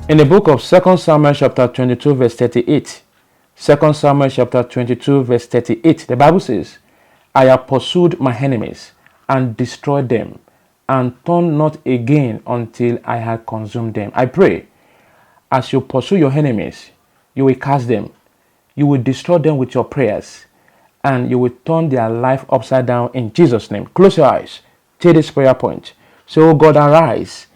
In the book of 2 Samuel chapter 22 verse 38, 2 Samuel chapter 22 verse 38, the Bible says, I have pursued my enemies and destroyed them, and turn not again until I had consumed them. I pray, as you pursue your enemies, you will cast them, you will destroy them with your prayers, and you will turn their life upside down in Jesus' name. Close your eyes. Take this prayer point. Say, oh God, arise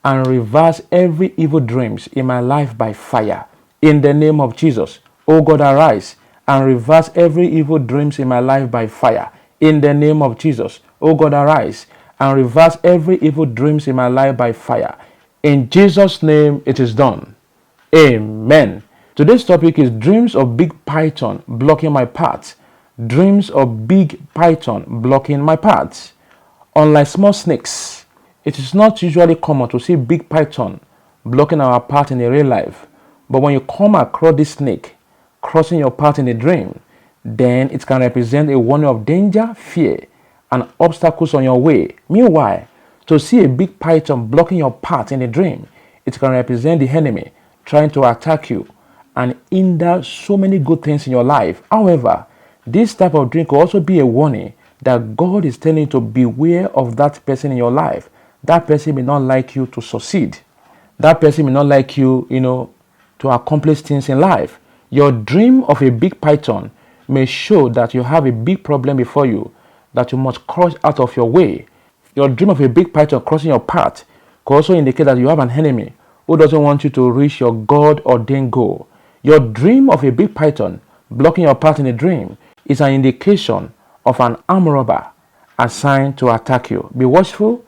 and reverse every evil dreams in my life by fire. In the name of Jesus. Oh God, arise and reverse every evil dreams in my life by fire. In the name of Jesus. Oh God, arise and reverse every evil dreams in my life by fire. In Jesus' name it is done. Amen. Today's topic is dreams of big python blocking my path. Dreams of big python blocking my path. Unlike small snakes, it is not usually common to see big python blocking our path in a real life. But when you come across this snake crossing your path in a dream, then it can represent a warning of danger, fear, and obstacles on your way. Meanwhile, to see a big python blocking your path in a dream, it can represent the enemy trying to attack you and hinder so many good things in your life. However, this type of dream could also be a warning that God is telling you to beware of that person in your life. That person may not like you to succeed. That person may not like you, to accomplish things in life. Your dream of a big python may show that you have a big problem before you that you must cross out of your way. Your dream of a big python crossing your path could also indicate that you have an enemy who doesn't want you to reach your God-ordained goal. Your dream of a big python blocking your path in a dream is an indication of an armed robber assigned to attack you. Be watchful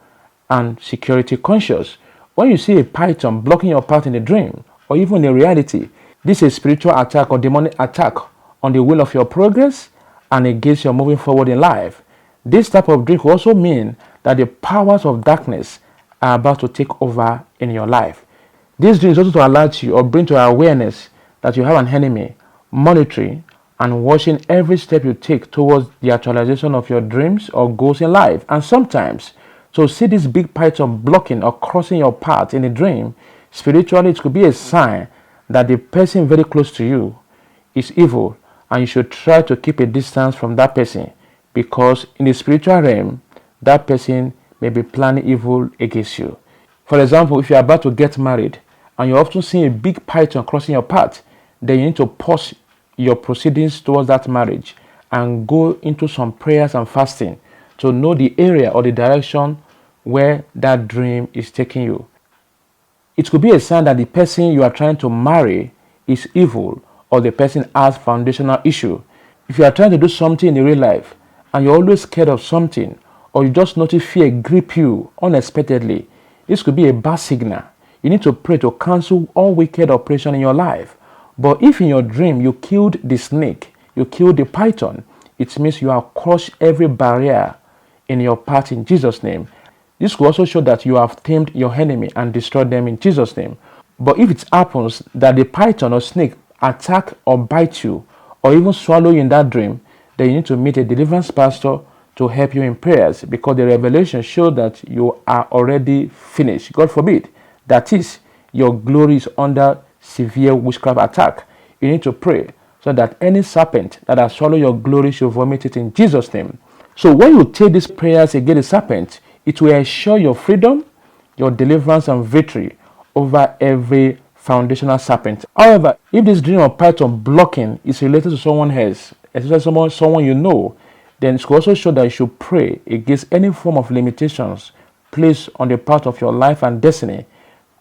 and security conscious. When you see a python blocking your path in a dream or even in reality, this is a spiritual attack or demonic attack on the will of your progress and against your moving forward in life. This type of dream will also mean that the powers of darkness are about to take over in your life. This dream is also to alert you or bring to your awareness that you have an enemy monitoring and watching every step you take towards the actualization of your dreams or goals in life. And sometimes, to see this big python blocking or crossing your path in a dream, spiritually it could be a sign that the person very close to you is evil, and you should try to keep a distance from that person, because in the spiritual realm, that person may be planning evil against you. For example, if you are about to get married and you're often seeing a big python crossing your path, then you need to pause your proceedings towards that marriage and go into some prayers and fasting to know the area or the direction where that dream is taking you. It could be a sign that the person you are trying to marry is evil, or the person has foundational issue. If you are trying to do something in real life and you're always scared of something, or you just notice fear grip you unexpectedly, this could be a bad signal. You need to pray to cancel all wicked operation in your life. But if in your dream you killed the snake, you killed the python, it means you have crushed every barrier in your path in Jesus' name. This could also show that you have tamed your enemy and destroyed them in Jesus' name. But if it happens that the python or snake attack or bite you or even swallow you in that dream, then you need to meet a deliverance pastor to help you in prayers, because the revelation shows that you are already finished. God forbid. That is, your glory is under severe witchcraft attack. You need to pray so that any serpent that has swallowed your glory should vomit it in Jesus' name. So when you take these prayers against the serpent, it will ensure your freedom, your deliverance, and victory over every foundational serpent. However, if this dream of python blocking is related to someone else, especially someone you know, then it will also show that you should pray against any form of limitations placed on the path of your life and destiny.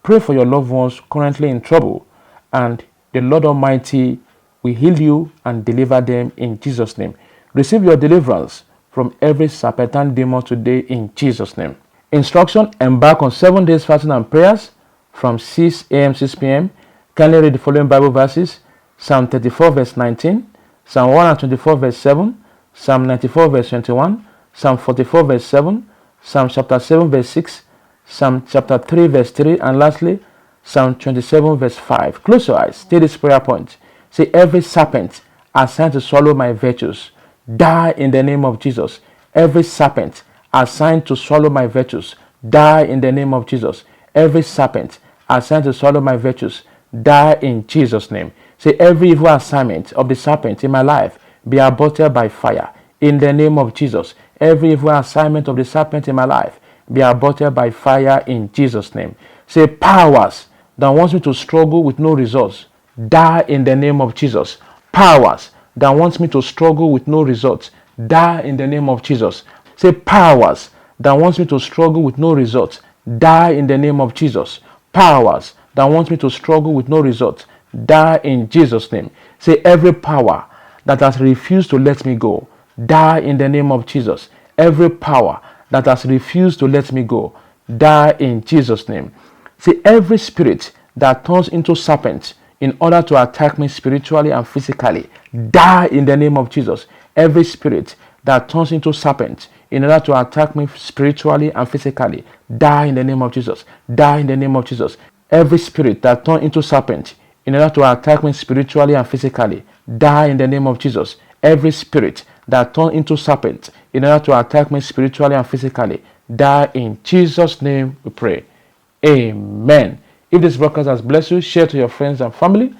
Pray for your loved ones currently in trouble, and the Lord Almighty will heal you and deliver them in Jesus' name. Receive your deliverance from every serpentine demon today in Jesus' name. Instruction: embark on 7 days fasting and prayers from 6 a.m. 6 p.m. Kindly read the following Bible verses: Psalm 34 verse 19, Psalm 124 verse 7, Psalm 94 verse 21, Psalm 44 verse 7, Psalm chapter 7 verse 6, Psalm chapter 3 verse 3, and lastly, Psalm 27 verse 5. Close your eyes. Take this prayer point. Say, every serpent assigned to swallow my virtues, die in the name of Jesus. Every serpent assigned to swallow my virtues, die in the name of Jesus. Every serpent assigned to swallow my virtues, die in Jesus' name. Say, every evil assignment of the serpent in my life be aborted by fire. In the name of Jesus, every evil assignment of the serpent in my life be aborted by fire in Jesus' name. Say, powers that wants me to struggle with no results, die in the name of Jesus. Powers that wants me to struggle with no results, die in the name of Jesus. Say, powers that wants me to struggle with no results, die in the name of Jesus. Powers that wants me to struggle with no results, die in Jesus' name. Say, every power that has refused to let me go, die in the name of Jesus. Every power that has refused to let me go, die in Jesus' name. Say, every spirit that turns into serpent in order to attack me spiritually and physically, die in the name of Jesus. Every spirit that turns into serpent in order to attack me spiritually and physically, die in the name of Jesus. Die in the name of Jesus. Every spirit that turns into serpent in order to attack me spiritually and physically, die in the name of Jesus. Every spirit that turns into serpent in order to attack me spiritually and physically, die in Jesus' name we pray. Amen. If this broadcast has blessed you, share to your friends and family.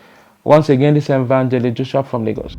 Once again, this is Evangelist Joshua from Lagos.